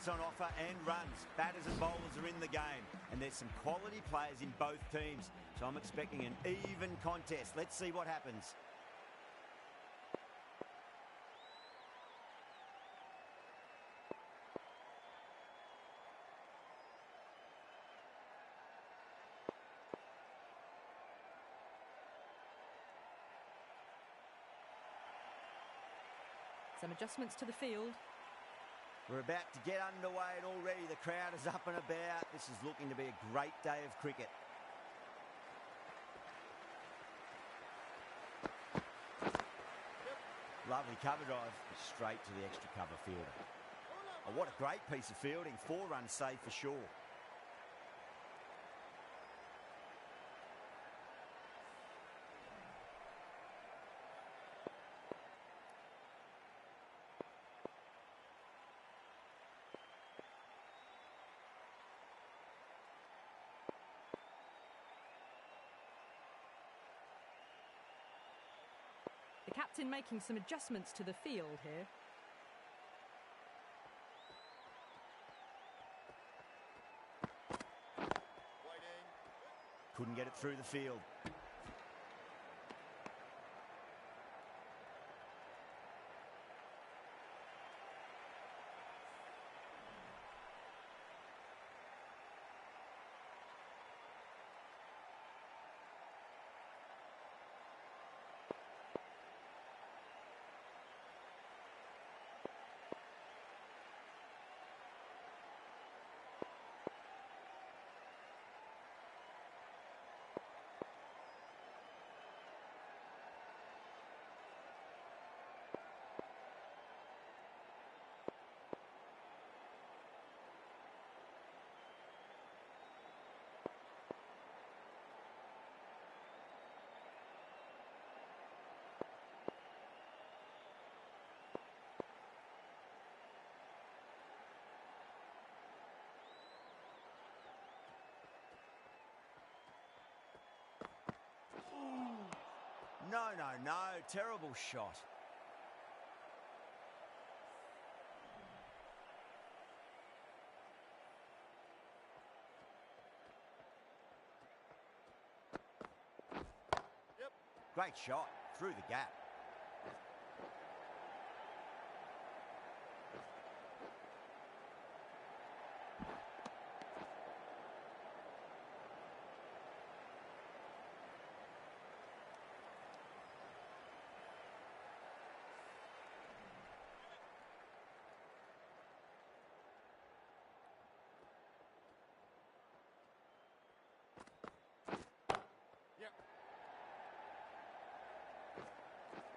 points on offer and runs. Batters and bowlers are in the game, and there's some quality players in both teams, so I'm expecting an even contest. Let's see what happens. Some adjustments to the field. We're about to get underway and already the crowd is up and about. This is looking to be a great day of cricket. Lovely cover drive, straight to the extra cover fielder. Oh, what a great piece of fielding. 4 runs saved for sure. The captain making some adjustments to the field here. Couldn't get it through the field. No. Terrible shot. Yep. Great shot. Through the gap.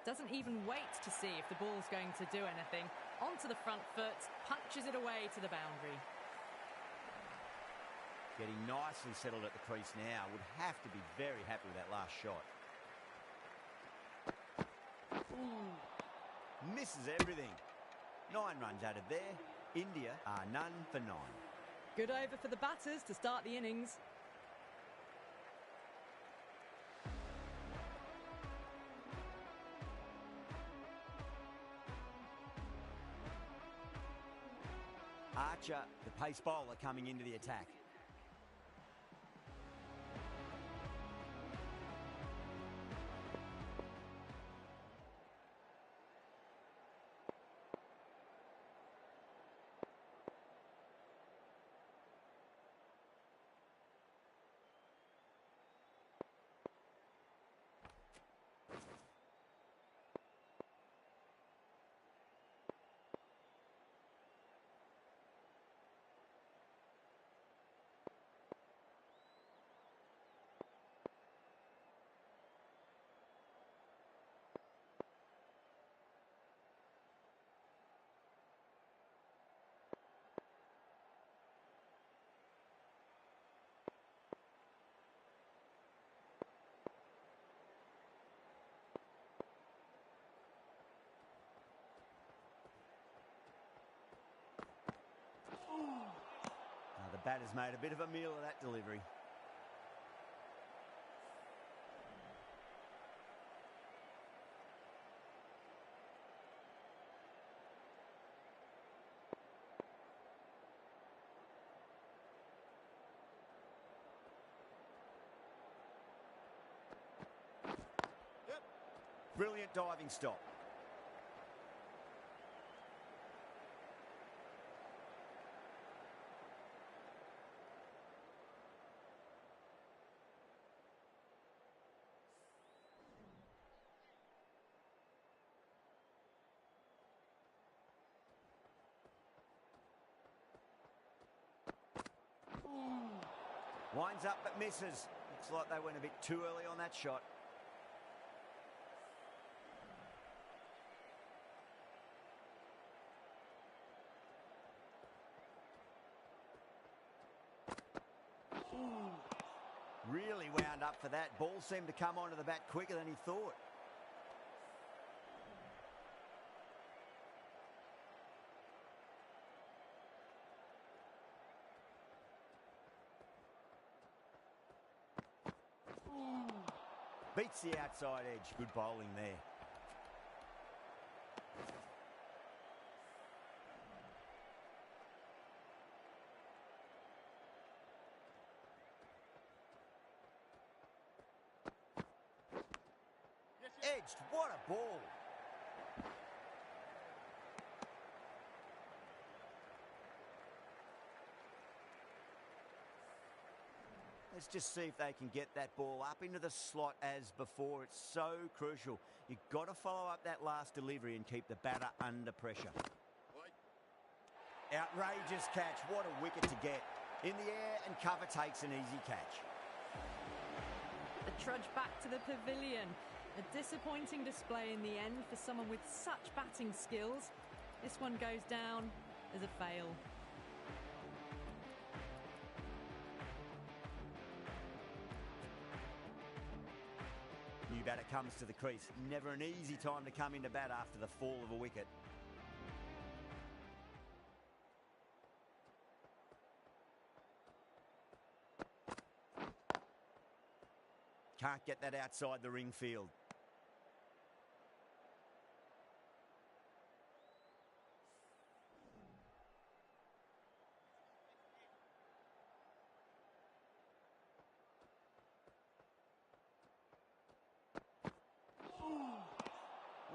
Doesn't even wait to see if the ball's going to do anything. Onto the front foot, punches it away to the boundary. Getting nicely settled at the crease now. Would have to be very happy with that last shot. Ooh. Misses everything. 9 runs out of there. India are none for 9. Good over for the batters to start the innings. Archer, the pace bowler, coming into the attack. The batter's made a bit of a meal of that delivery. Brilliant diving stop. Winds up but misses. Looks like they went a bit too early on that shot. Really wound up for that. Ball seemed to come onto the bat quicker than he thought. Beats the outside edge. Good bowling there. Edged. What a ball. Let's just see if they can get that ball up into the slot as before. It's so crucial. You've got to follow up that last delivery and keep the batter under pressure. Outrageous catch. What a wicket to get. In the air and cover takes an easy catch. The trudge back to the pavilion. A disappointing display in the end for someone with such batting skills. This one goes down as a fail. New batter comes to the crease. Never an easy time to come into bat after the fall of a wicket. Can't get that outside the ring field.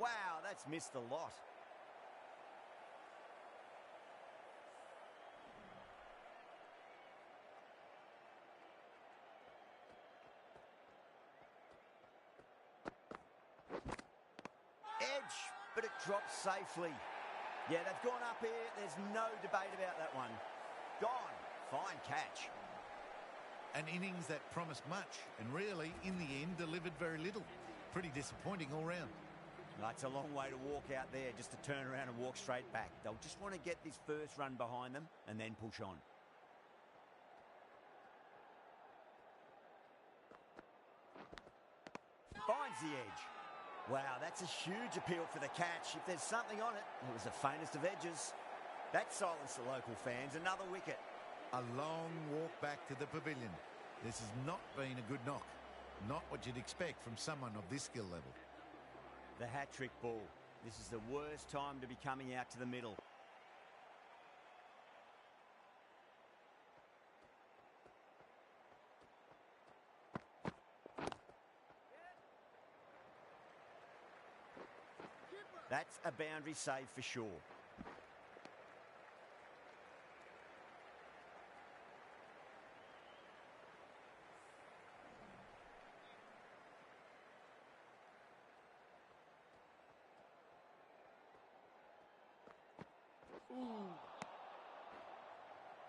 Wow, that's missed a lot. Edge, but it drops safely. Yeah, they've gone up here. There's no debate about that one. Gone. Fine catch. An innings that promised much and really, in the end, delivered very little. Pretty disappointing all round. That's a long way to walk out there, just to turn around and walk straight back. They'll just want to get this first run behind them and then push on. Finds the edge. Wow, that's a huge appeal for the catch. If there's something on it, it was the faintest of edges. That silenced the local fans. Another wicket. A long walk back to the pavilion. This has not been a good knock. Not what you'd expect from someone of this skill level. The hat-trick ball. This is the worst time to be coming out to the middle. That's a boundary save for sure.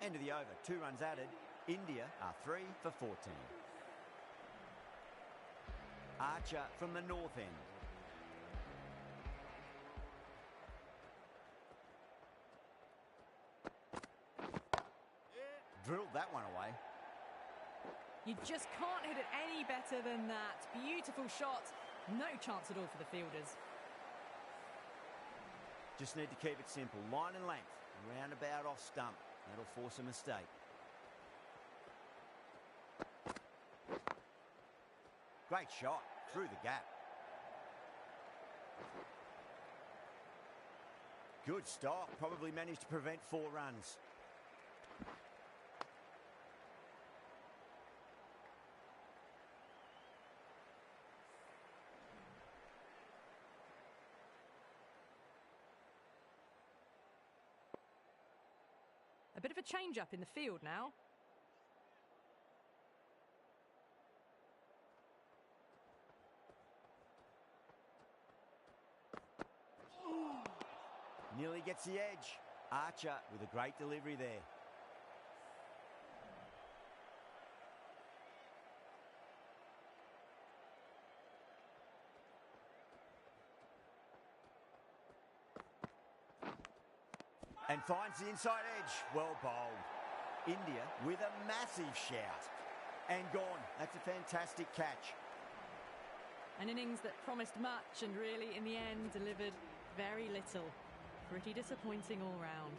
End of the over. 2 runs added. India are 3 for 14. Archer from the north end. Drilled that one away. You just can't hit it any better than that. Beautiful shot. No chance at all for the fielders. Just need to keep it simple. Line and length. Roundabout off stump. That'll force a mistake. Great shot. Through the gap. Good stop. Probably managed to prevent 4 runs. A bit of a change-up in the field now. Nearly gets the edge. Archer with a great delivery there. And finds the inside edge. Well bowled. India with a massive shout. And gone. That's a fantastic catch. An innings that promised much and really, in the end, delivered very little. Pretty disappointing all round.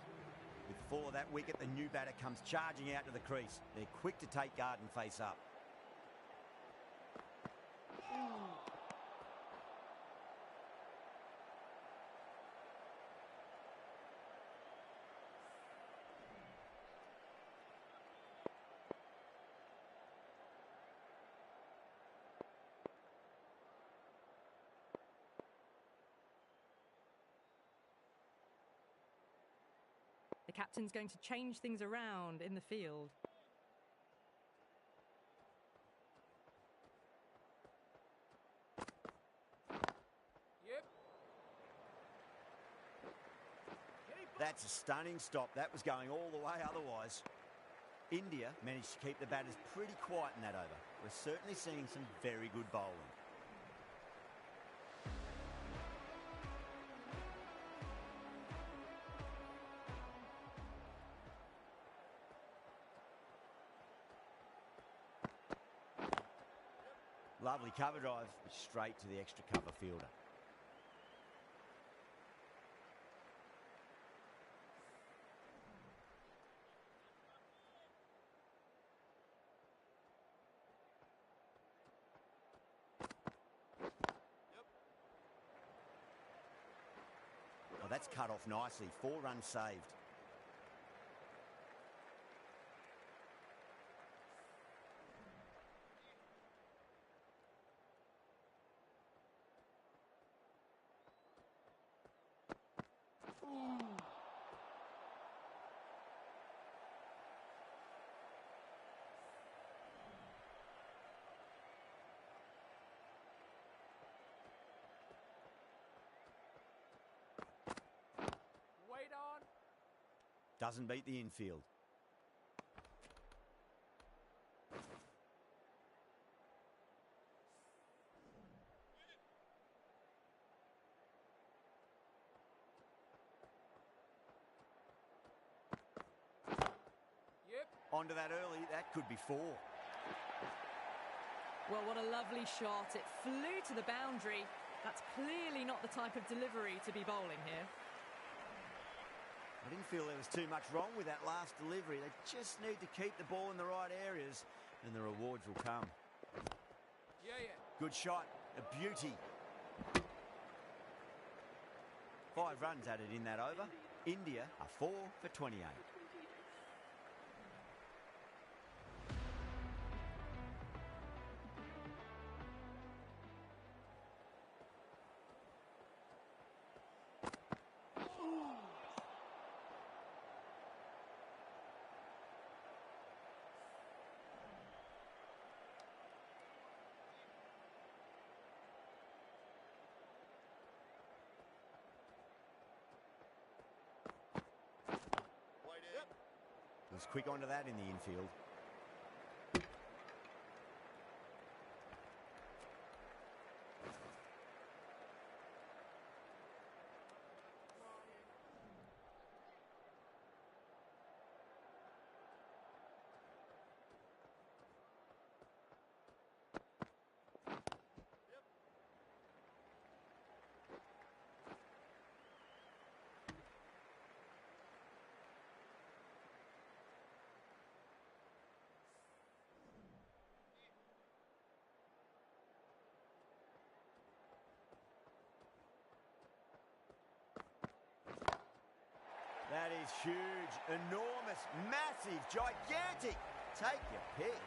With the fall of that wicket, the new batter comes charging out to the crease. They're quick to take guard and face up. The captain's going to change things around in the field. That's a stunning stop. That was going all the way otherwise. India managed to keep the batters pretty quiet in that over. We're certainly seeing some very good bowling. Lovely cover drive, straight to the extra cover fielder. Well, that's cut off nicely. 4 runs saved. Doesn't beat the infield. Onto that early, that could be 4. Well, what a lovely shot. It flew to the boundary. That's clearly not the type of delivery to be bowling here. I didn't feel there was too much wrong with that last delivery. They just need to keep the ball in the right areas and the rewards will come. Good shot, a beauty. 5 runs added in that over. India are 4 for 28. Was quick onto that in the infield. That is huge, enormous, massive, gigantic. Take your pick.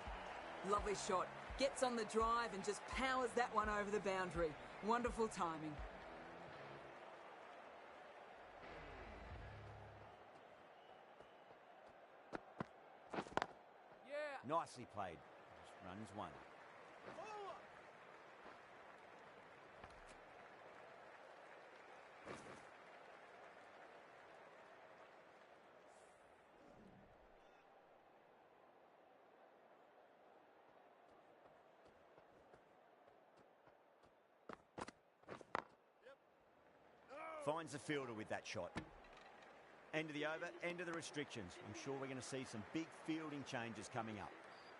Lovely shot. Gets on the drive and just powers that one over the boundary. Wonderful timing. Nicely played. Runs one. Finds the fielder with that shot. End of the over, end of the restrictions. I'm sure we're going to see some big fielding changes coming up.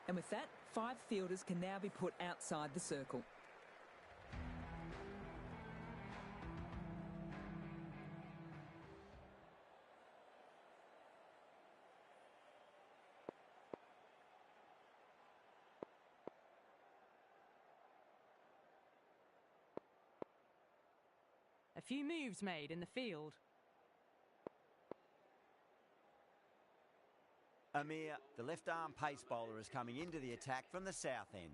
And with that, 5 fielders can now be put outside the circle. A few moves made in the field. Amir, the left-arm pace bowler, is coming into the attack from the south end.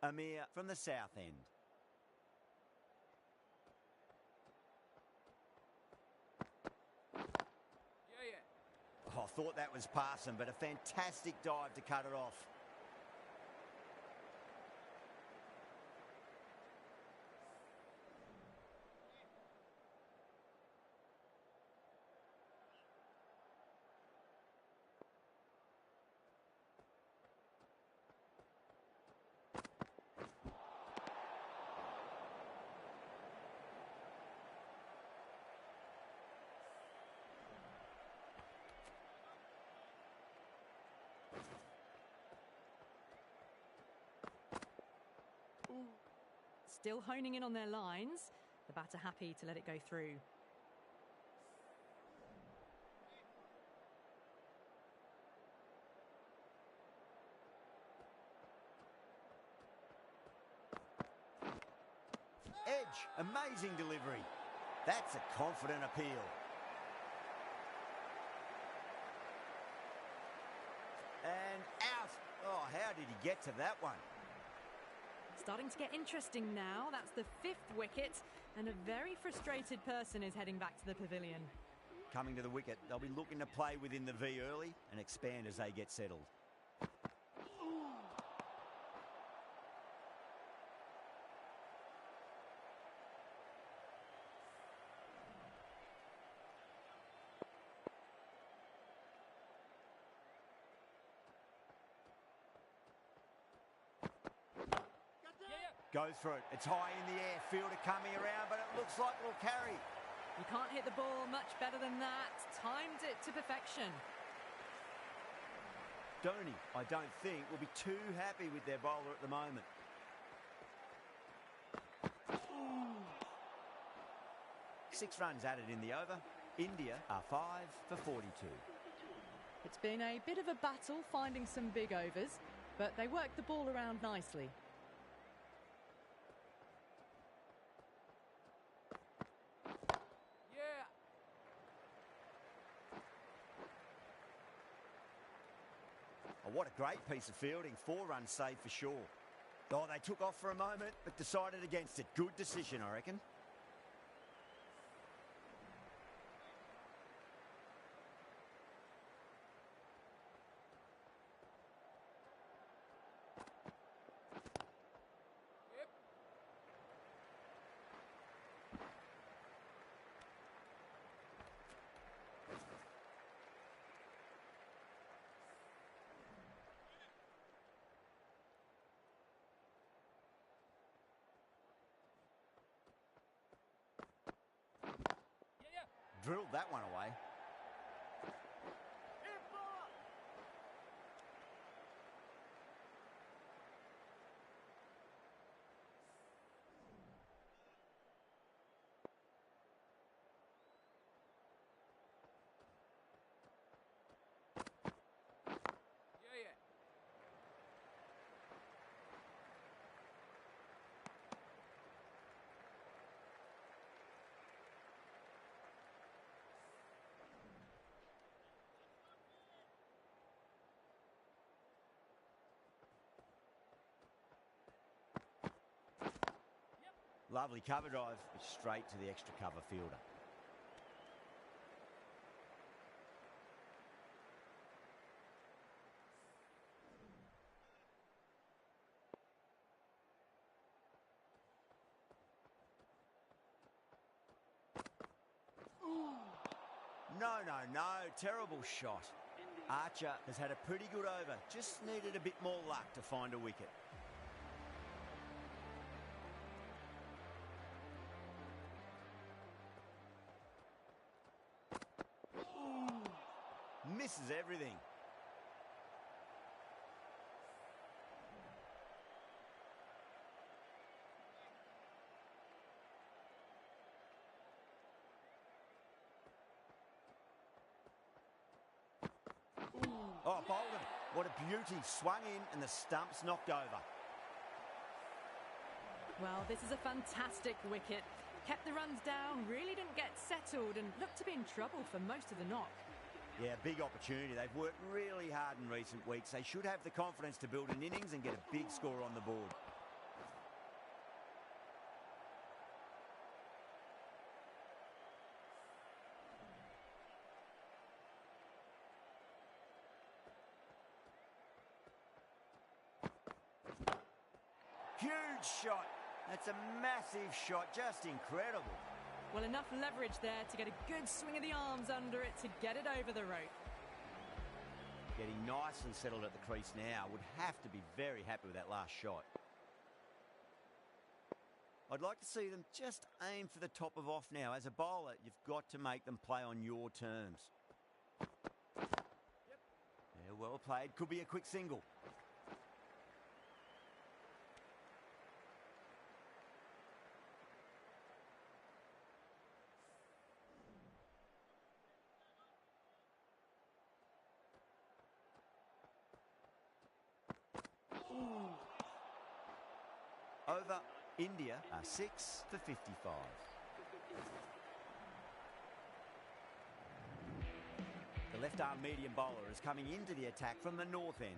Amir from the south end. Oh, I thought that was passing, but a fantastic dive to cut it off. Still honing in on their lines. The batter happy to let it go through. Edge, amazing delivery. That's a confident appeal. And out. Oh, how did he get to that one? Starting to get interesting now. That's the 5th wicket, and a very frustrated person is heading back to the pavilion. Coming to the wicket, they'll be looking to play within the V early and expand as they get settled. Goes for it. It's high in the air. Fielder coming around, but it looks like it'll carry. You can't hit the ball much better than that. Timed it to perfection. Dhoni, I don't think, will be too happy with their bowler at the moment. Six runs added in the over. India are 5 for 42. It's been a bit of a battle finding some big overs, but they worked the ball around nicely. Oh, what a great piece of fielding. 4 runs saved for sure. Oh, they took off for a moment, but decided against it. Good decision, I reckon. Drilled that one away. Lovely cover drive, but straight to the extra cover fielder. No, terrible shot. Archer has had a pretty good over, just needed a bit more luck to find a wicket. Misses everything. Oh, bowled him. What a beauty. Swung in and the stump's knocked over. Well, this is a fantastic wicket. Kept the runs down, really didn't get settled and looked to be in trouble for most of the knock. Yeah, big opportunity. They've worked really hard in recent weeks. They should have the confidence to build an innings and get a big score on the board. Huge shot. That's a massive shot. Just incredible. Well, enough leverage there to get a good swing of the arms under it to get it over the rope. Getting nice and settled at the crease now. Would have to be very happy with that last shot. I'd like to see them just aim for the top of off now. As a bowler, you've got to make them play on your terms. Yeah, well played. Could be a quick single. Over, India are 6 for 55. The left-arm medium bowler is coming into the attack from the north end.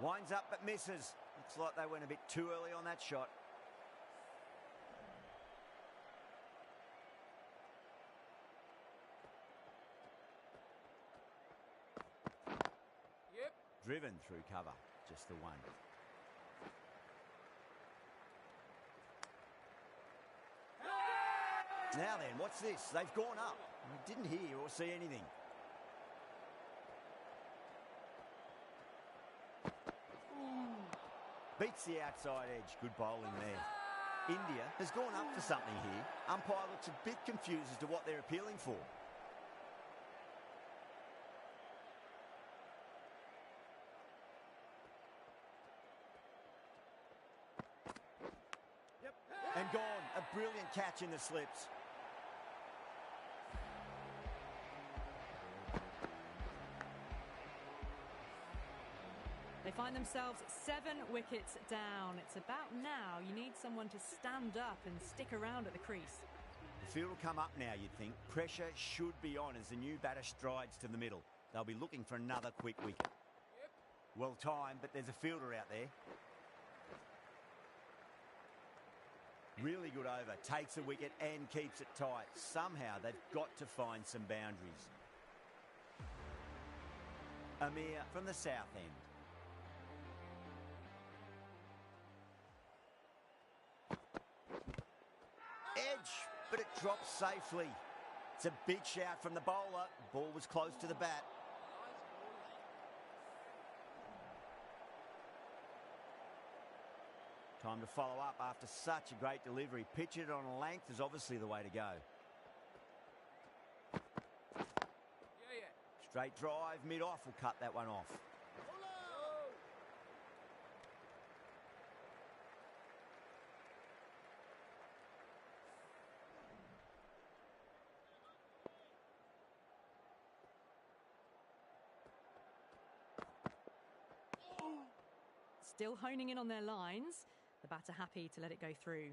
Winds up but misses. Looks like they went a bit too early on that shot. Yep. Driven through cover. Just the one. Now then, what's this? They've gone up. I didn't hear or see anything. Beats the outside edge. Good bowling there. India has gone up for something here. Umpire looks a bit confused as to what they're appealing for. And gone. A brilliant catch in the slips. They find themselves 7 wickets down. It's about now you need someone to stand up and stick around at the crease. The field will come up now, you'd think. Pressure should be on as the new batter strides to the middle. They'll be looking for another quick wicket. Well timed, but there's a fielder out there. Really good over. Takes a wicket and keeps it tight. Somehow they've got to find some boundaries. Amir from the south end. Edge, but it drops safely. It's a big shout from the bowler. Ball was close to the bat. Time to follow up after such a great delivery. Pitch it on a length is obviously the way to go. Straight drive, mid-off will cut that one off. still honing in on their lines. The batter happy to let it go through.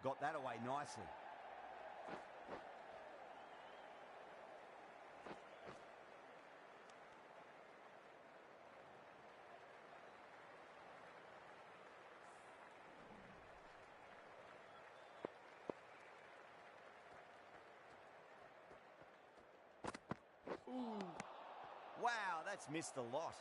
Got that away nicely. Ooh. Wow, that's missed a lot.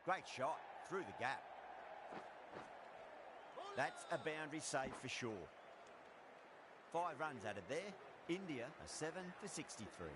Great shot through the gap. That's a boundary save for sure. 5 runs added there. India are 7 for 63.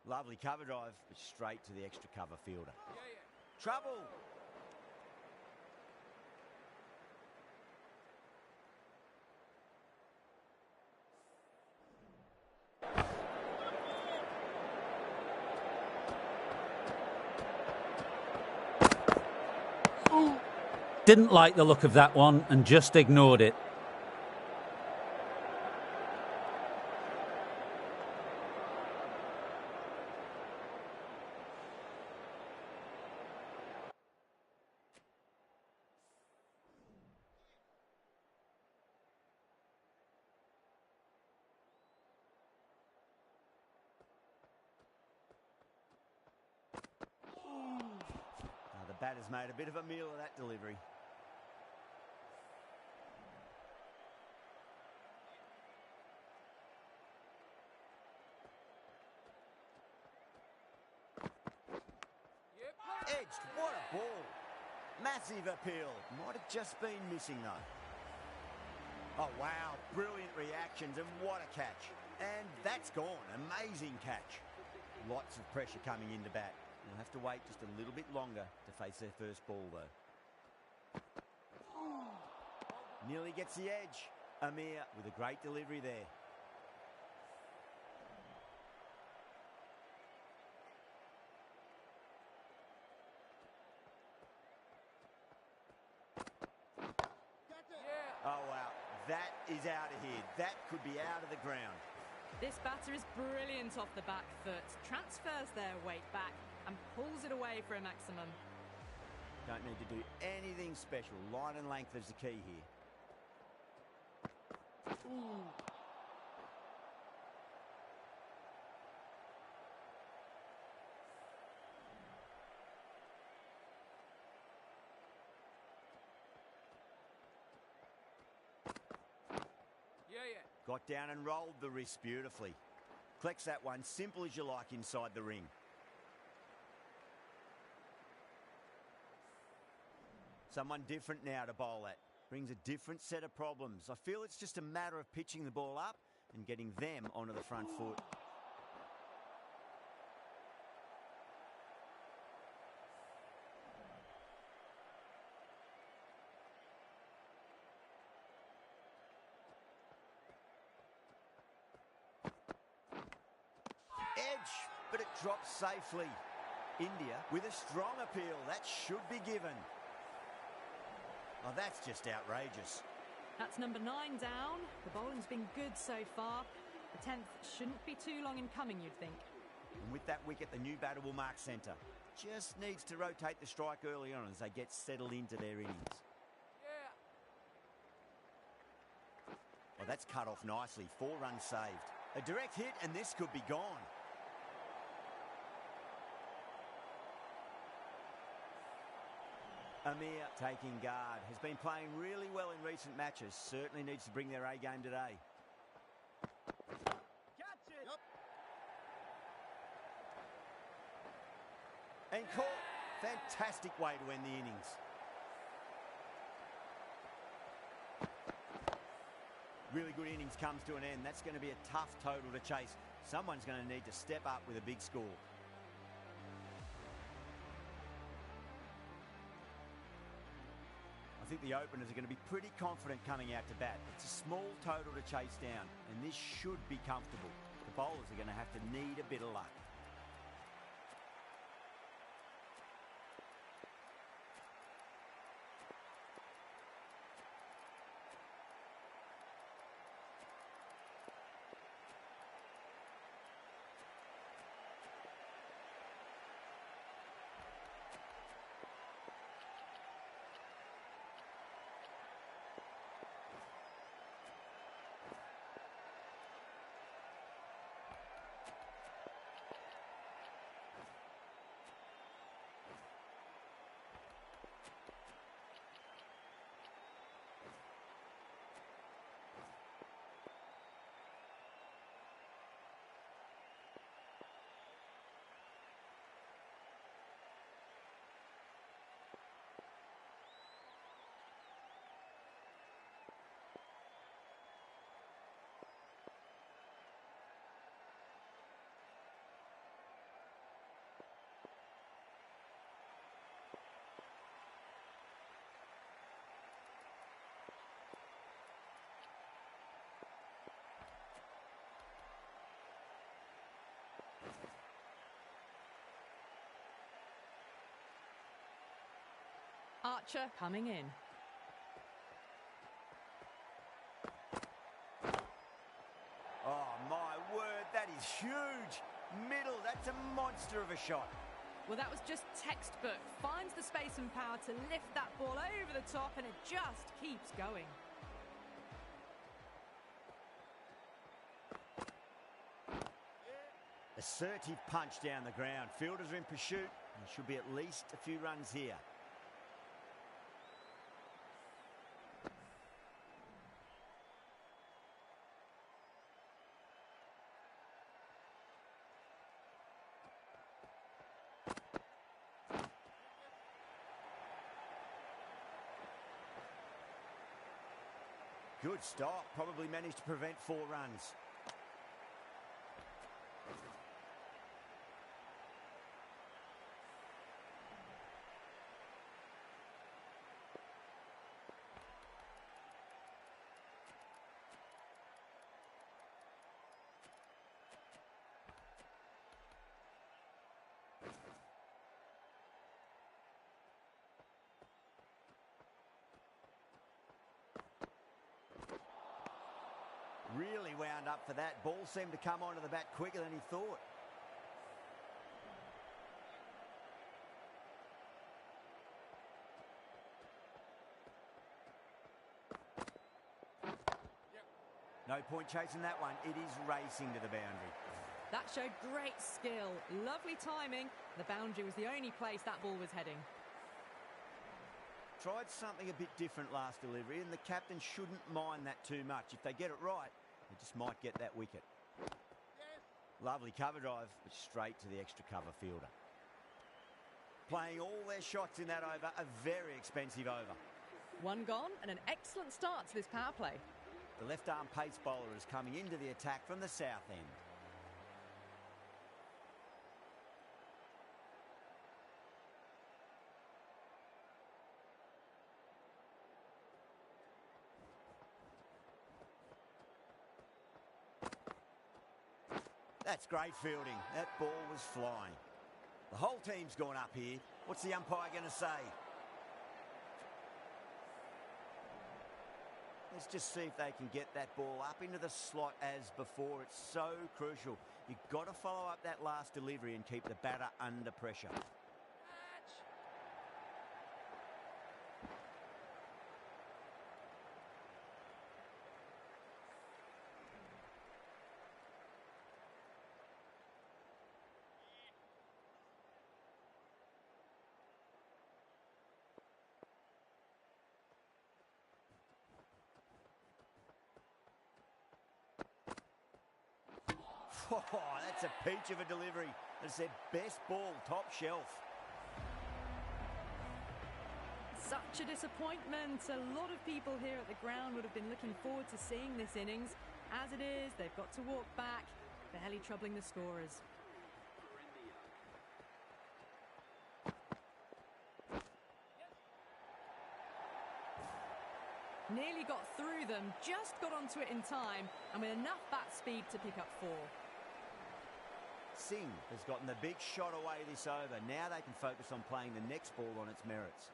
Lovely cover drive, but straight to the extra cover fielder. Trouble! Didn't like the look of that one and just ignored it. The batter's made a bit of a meal of that delivery. Edged, what a ball. Massive appeal. Might have just been missing though. Oh wow, brilliant reactions and what a catch. And that's gone, amazing catch. Lots of pressure coming into bat. We'll have to wait just a little bit longer to face their first ball though. Nearly gets the edge. Amir with a great delivery there. Oh wow, that is out of here. That could be out of the ground. This batter is brilliant off the back foot, transfers their weight back and pulls it away for a maximum. Don't need to do anything special. Line and length is the key here. Ooh. Got down and rolled the wrist beautifully. Collects that one, simple as you like inside the ring. Someone different now to bowl at. Brings a different set of problems. I feel it's just a matter of pitching the ball up and getting them onto the front foot. Edge, but it drops safely. India with a strong appeal. That should be given. Oh, that's just outrageous. That's number 9 down. The bowling's been good so far. The 10th shouldn't be too long in coming, you'd think. And with that wicket, the new batter will mark centre. Just needs to rotate the strike early on as they get settled into their innings. Well, that's cut off nicely. 4 runs saved. A direct hit, and this could be gone. Amir taking guard. Has been playing really well in recent matches. Certainly needs to bring their A game today. Catch it! Yep. And caught. Fantastic way to end the innings. Really good innings comes to an end. That's going to be a tough total to chase. Someone's going to need to step up with a big score. I think the openers are going to be pretty confident coming out to bat. It's a small total to chase down, and this should be comfortable. The bowlers are going to have to need a bit of luck. Archer coming in. Oh, my word, that is huge. Middle, that's a monster of a shot. Well, that was just textbook. Finds the space and power to lift that ball over the top, and it just keeps going. Assertive punch down the ground. Fielders are in pursuit. There should be at least a few runs here. Good stop. Probably managed to prevent 4 runs. Really wound up for that. Ball seemed to come onto the bat quicker than he thought. No point chasing that one. It is racing to the boundary. That showed great skill. Lovely timing. The boundary was the only place that ball was heading. Tried something a bit different last delivery, and the captain shouldn't mind that too much. If they get it right, they just might get that wicket. Yes. Lovely cover drive, but straight to the extra cover fielder. Playing all their shots in that over, a very expensive over. One gone and an excellent start to this power play. The left-arm pace bowler is coming into the attack from the south end. That's great fielding. That ball was flying. The whole team's gone up here. What's the umpire going to say? Let's just see if they can get that ball up into the slot as before. It's so crucial. You've got to follow up that last delivery and keep the batter under pressure. Oh, that's a peach of a delivery. It's their best ball, top shelf. Such a disappointment. A lot of people here at the ground would have been looking forward to seeing this innings. As it is, they've got to walk back, barely troubling the scorers. Nearly got through them, just got onto it in time, and with enough bat speed to pick up 4. Singh has gotten the big shot away this over. Now they can focus on playing the next ball on its merits.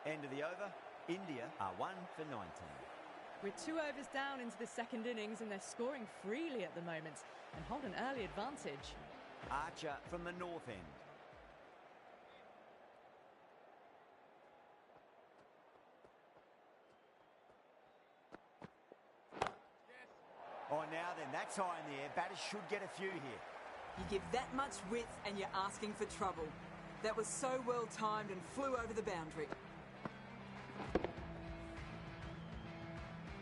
End of the over. India are 1 for 19. We're 2 overs down into the second innings and they're scoring freely at the moment and hold an early advantage. Archer from the north end. Oh, now then, that's high in the air. Batters should get a few here. You give that much width and you're asking for trouble. That was so well timed and flew over the boundary.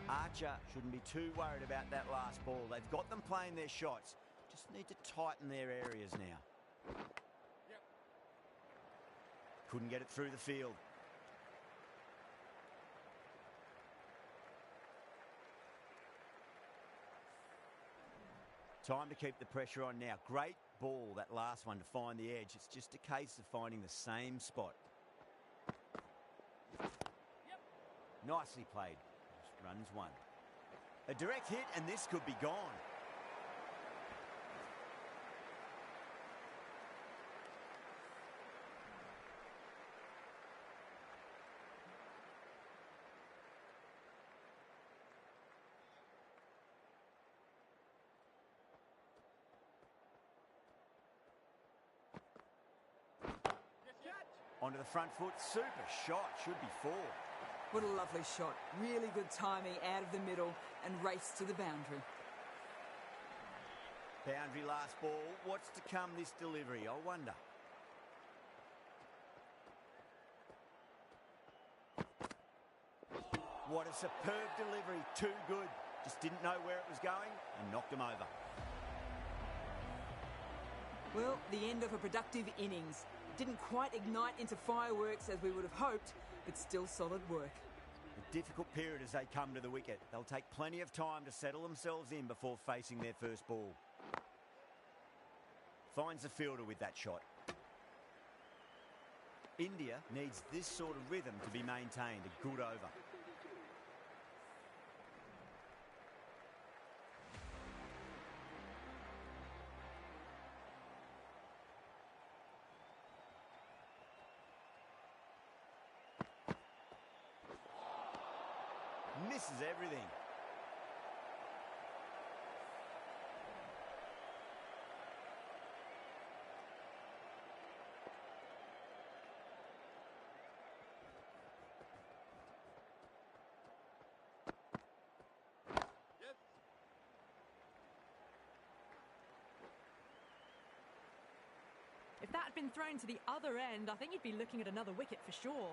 Archer shouldn't be too worried about that last ball. They've got them playing their shots. Just need to tighten their areas now. Couldn't get it through the field. Time to keep the pressure on now. Great ball, that last one, to find the edge. It's just a case of finding the same spot. Nicely played. Just runs 1. A direct hit and this could be gone. Onto the front foot, super shot, should be 4. What a lovely shot. Really good timing out of the middle and race to the boundary. Boundary last ball. What's to come this delivery, I wonder. What a superb delivery. Too good. Just didn't know where it was going and knocked him over. Well, the end of a productive innings. Didn't quite ignite into fireworks as we would have hoped, but still solid work. A difficult period as they come to the wicket. They'll take plenty of time to settle themselves in before facing their first ball. Finds the fielder with that shot. India needs this sort of rhythm to be maintained. A good over. Misses everything. If that had been thrown to the other end, I think you'd be looking at another wicket for sure.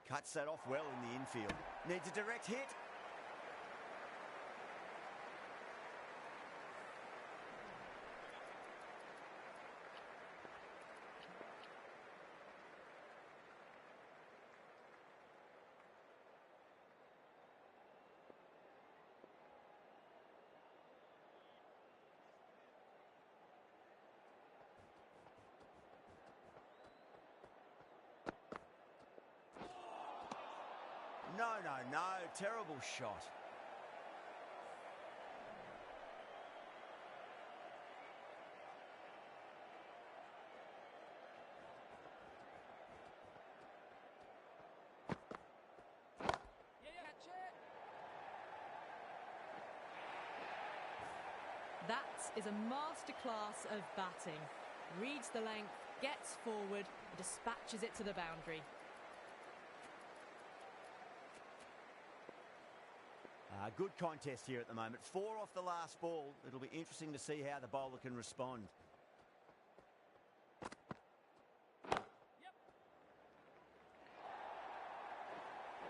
Cuts that off well in the infield. Needs a direct hit. No. Terrible shot. This is a masterclass of batting. Reads the length, gets forward, and dispatches it to the boundary. Good contest here at the moment. 4 off the last ball. It'll be interesting to see how the bowler can respond.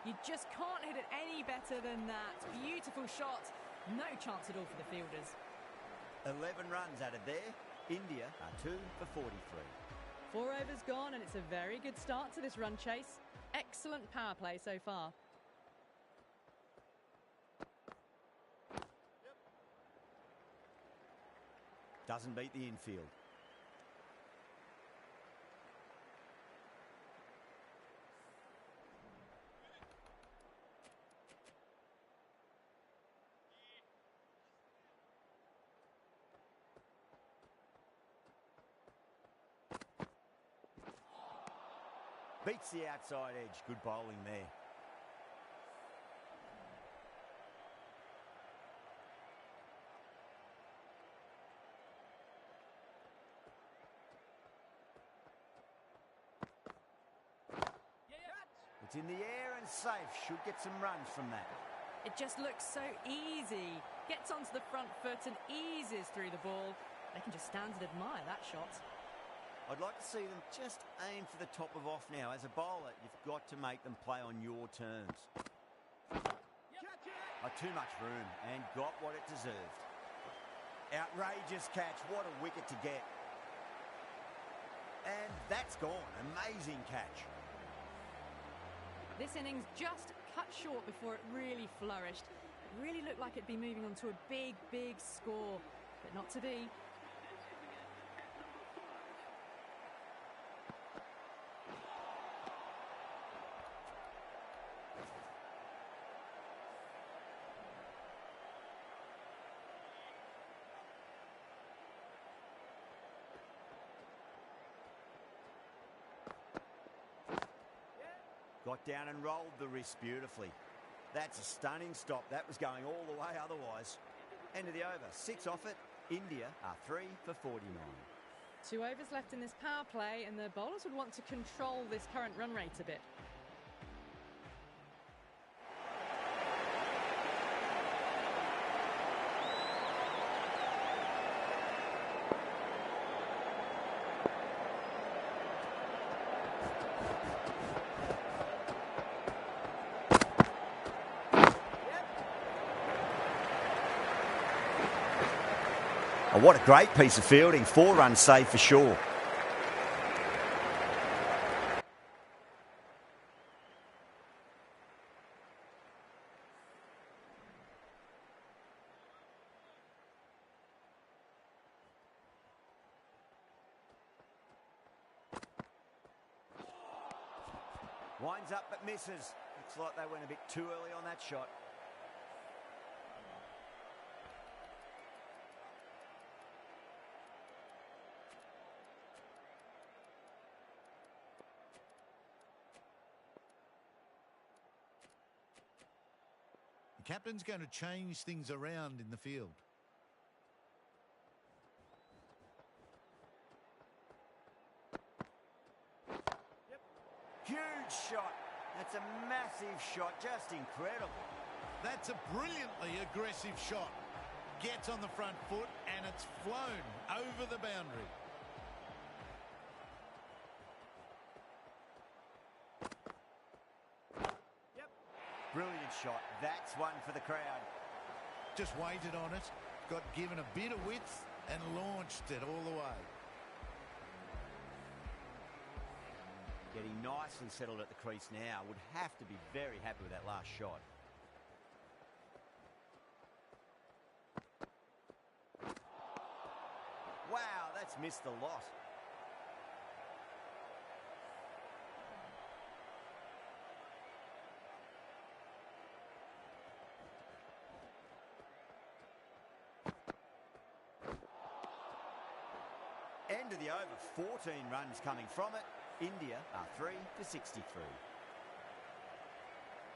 You just can't hit it any better than that. Beautiful shot. No chance at all for the fielders. 11 runs added there. India are 2 for 43. 4 overs gone, and it's a very good start to this run chase. Excellent power play so far. Doesn't beat the infield. Beats the outside edge. Good bowling there. It's in the air and safe. Should get some runs from that. It just looks so easy. Gets onto the front foot and eases through the ball. They can just stand and admire that shot. I'd like to see them just aim for the top of off now. As a bowler, you've got to make them play on your terms. Too much room and got what it deserved. Outrageous catch. What a wicket to get. And that's gone. Amazing catch. This innings just cut short before it really flourished. It really looked like it'd be moving on to a big, big score, but not to be. Got down and rolled the wrist beautifully. That's a stunning stop. That was going all the way otherwise. End of the over. 6 off it. India are 3 for 49. 2 overs left in this power play, and the bowlers would want to control this current run rate a bit. Oh, what a great piece of fielding. 4 runs saved for sure. Winds up but misses. Looks like they went a bit too early on that shot. The captain's going to change things around in the field. Huge shot. That's a massive shot. Just incredible. That's a brilliantly aggressive shot. Gets on the front foot and it's flown over the boundary. Brilliant shot. That's one for the crowd. Just waited on it, got given a bit of width and launched it all the way. Getting nicely settled at the crease now. Would have to be very happy with that last shot. Wow, that's missed a lot. End of the over. 14 runs coming from it. India are 3 for 63.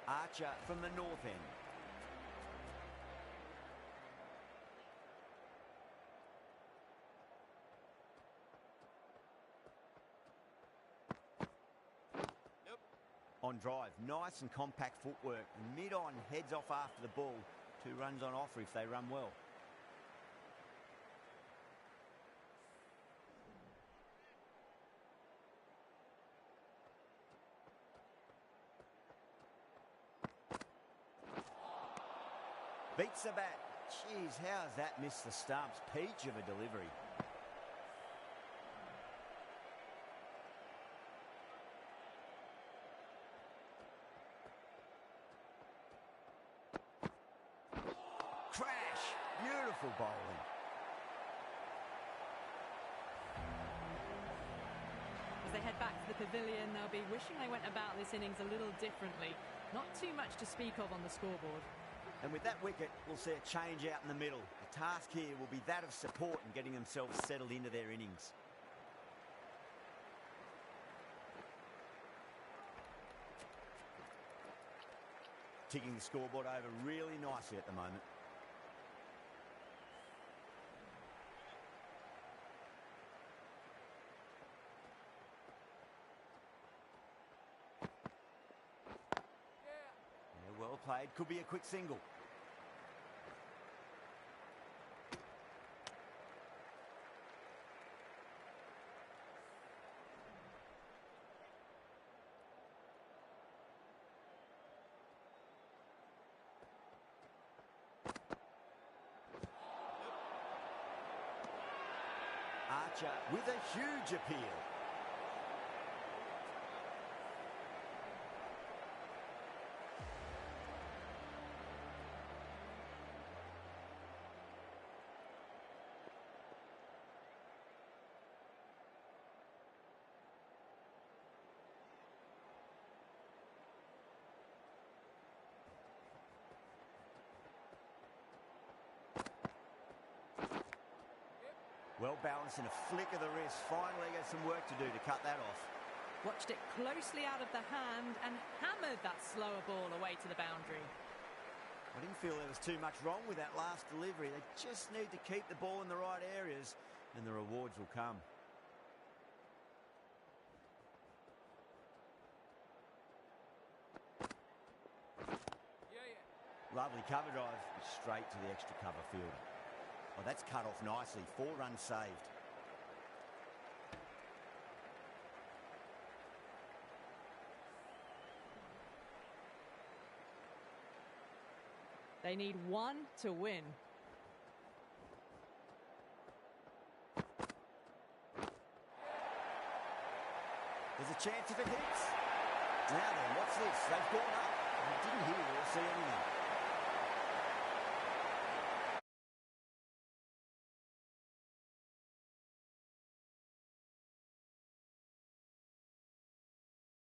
Archer from the north end. On drive, nice and compact footwork. Mid-on heads off after the ball. 2 runs on offer if they run well. Beats the bat. Jeez, how has that missed the stumps? Peach of a delivery. Crash! Beautiful bowling. As they head back to the pavilion, they'll be wishing they went about this innings a little differently. Not too much to speak of on the scoreboard. And with that wicket, we'll see a change out in the middle. The task here will be that of support and getting themselves settled into their innings. Ticking the scoreboard over really nicely at the moment. Yeah, well played. Could be a quick single. Archer with a huge appeal. Well balanced and a flick of the wrist. Finally got some work to do to cut that off. Watched it closely out of the hand and hammered that slower ball away to the boundary. I didn't feel there was too much wrong with that last delivery. They just need to keep the ball in the right areas and the rewards will come. Lovely cover drive, straight to the extra cover field. Oh, that's cut off nicely. 4 runs saved. They need 1 to win. There's a chance if it hits. Now then, what's this? They've gone up. I didn't hear or see anything.